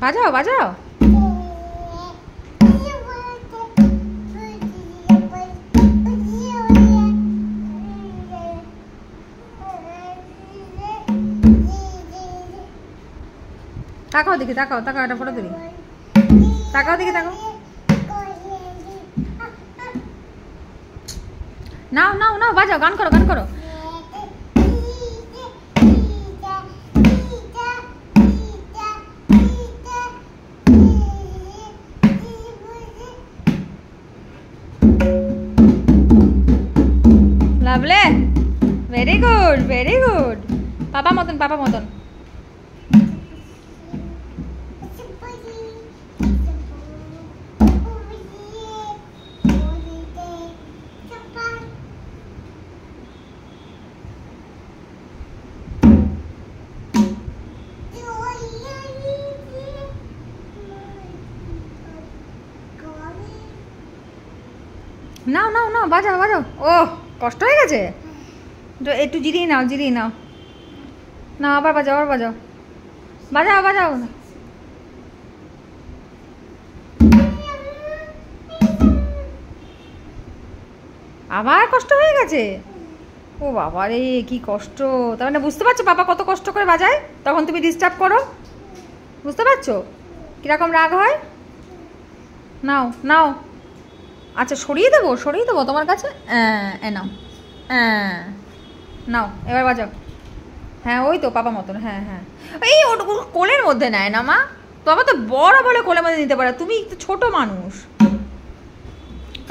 বাজাও বাজাও। তাকাও দেখি, তাকাও তাকাও, একটা ফটো তুলি। তাকাও দেখি, তাকাও। নাও নাও নাও, বাজাও, গান করো গান করো। লাভলে, ভেরি গুড ভেরি গুড। পাপা মতন, পাপা মতন। নাও নাও নাও, বাজাও বাজাও। ও কষ্ট হয়ে গেছে, একটু জিরিয়ে নাও, জিরিয়ে নাও। না আবার বাজাও, আবার বাজাও, বাজাও বাজাও। আবার কষ্ট হয়ে গেছে। ও বাবা রে, কি কষ্ট। তার মানে বুঝতে পারছো পাপা কত কষ্ট করে বাজায়, তখন তুমি ডিস্টার্ব করো। বুঝতে পারছো কিরকম রাগ হয়? নাও নাও। আচ্ছা সরিয়ে দেবো, সরিয়ে দেবো তোমার কাছে। নাও নাও, এবার বাজাও। হ্যাঁ ওই তো পাপা মতন। হ্যাঁ হ্যাঁ, এই কোলের মধ্যে নেয় না মা। বাবা তো বড় বলে কোলের মধ্যে নিতে পারে, তুমি একটু ছোট মানুষ।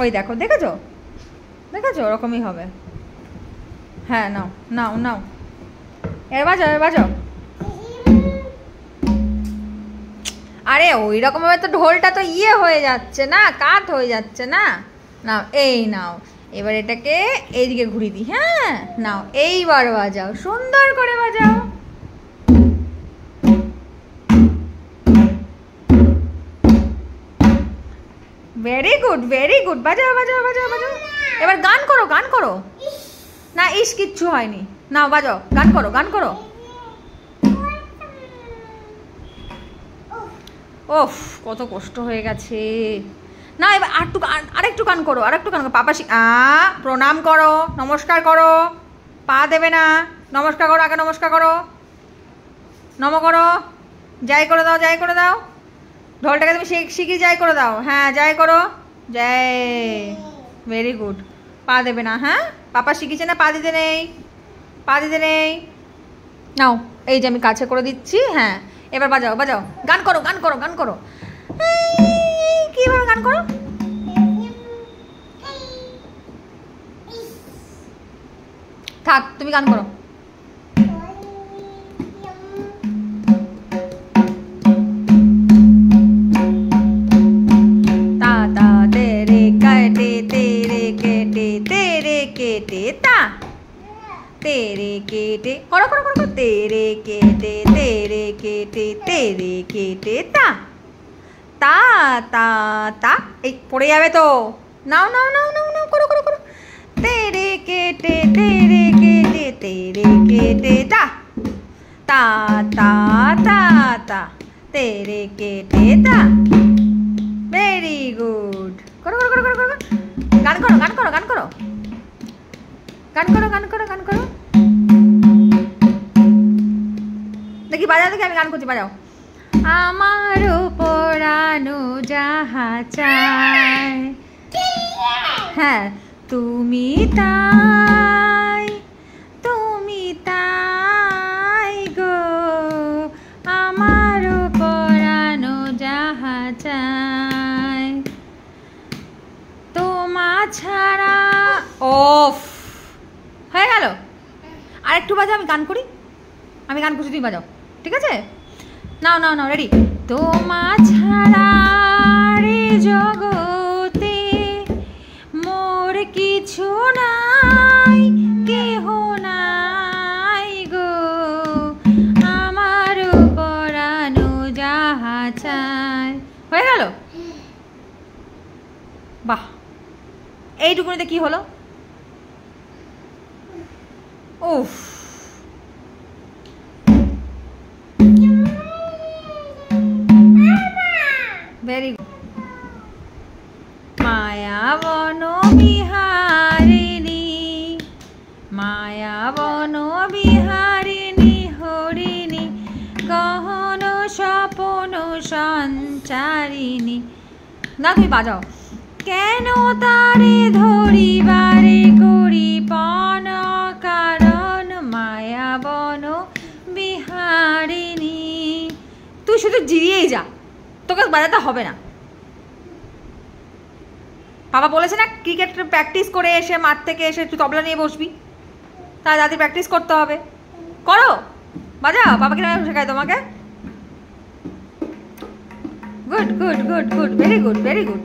ওই দেখো, দেখেছো দেখেছো, ওরকমই হবে। হ্যাঁ নাও নাও নাও, এবার বাজাও, এবার বাজাও। আরে ওই রকম ভাবে তো ঢোলটা তো ইয়ে হয়ে যাচ্ছে না, কাত হয়ে যাচ্ছে না। নাও এই নাও, এবার এটাকে এইদিকে ঘুরিয়ে দিই। হ্যাঁ নাও, এইবার বাজাও, সুন্দর করে বাজাও। ভেরি গুড ভেরি গুড, বাজাও বাজাও বাজাও বাজাও। এবার গান করো গান করো। না ইস, কিচ্ছু হয়নি। নাও বাজাও, গান করো গান করো। ওফ কত কষ্ট হয়ে গেছে। না এবার আরেকটু গান করো, আরেকটু গান করো। পাপা প্রণাম করো, নমস্কার করো। পা দেবে না, নমস্কার করো, আগে নমস্কার করো, নম করো, যাই করে দাও, যাই করে দাও। ঢোলটাকে তুমি শিখিয়ে যাই করে দাও। হ্যাঁ যাই করো, জয়। Very good. পা দেবে না, হ্যাঁ পাপা শিখিয়েছে না, পা দিতে নেই, পা দিতে নেই। নাও এই যে আমি কাছে করে দিচ্ছি। হ্যাঁ এবার বাজাও বাজাও, গান করো গান করো গান করো। কিভাবে গান করো? থাক তুমি গান করো। তা তা তেরে কেটে তেরে কেটে তেরে কেটে তা, তেরে কেটে করো করো করো, তেরে কেটে তেরে কেটে তেরে কেটে তা, তা তা তা। এই পড়ে যাবে তো। নাও নাও নাও নাও নাও, করো করো করো। তেরে কেটে তেরে কেটে তেরে কেটে তা, তা তা তা তা, তেরে কেটে তা। Very good. করো করো করো করো, গান করো গান করো গান করো, গান করো গান করো গান করো। দেখি বাজাও, দেখি আমি গান করছি, বাজাও। আমার পরানো যাহা চায়, হ্যাঁ তুমি তাই, তুমি তাই গো। আমার পরানো যাহা চায়, তোমা ছাড়া। ওফ হয়ে গেল। আরেকটু বাজাও, আমি গান করি, আমি গান করছি, তুমি বাজাও, ঠিক আছে? নাও নাও নাও, রেডি। তোমা ছাড়া রে জগতে মোর কিছু নাই, কেহ নাই গো। আমার পরানো যাহা চায়। হয়ে গেল? বাহ, এইটুকুনিতে কি হলো? উফ, মায়া বন বিহারিণী হরিণী গহন স্বপন সঞ্চারিণী। না তুমি বাজাও। কেন তারে ধরিবারে করি পণ কারণ মায়া বন বিহারিণী। তুই শুধু জিরিয়েই যা, তোকে বাজাতে হবে না। বাবা বলেছে না ক্রিকেট প্র্যাকটিস করে এসে মাঠ থেকে এসে তুই তবলা নিয়ে বসবি, তা দাদি প্র্যাকটিস করতে হবে। করো, বাজাও, বাবা কিনা শেখায় তোমাকে। Good good good good, very good very good.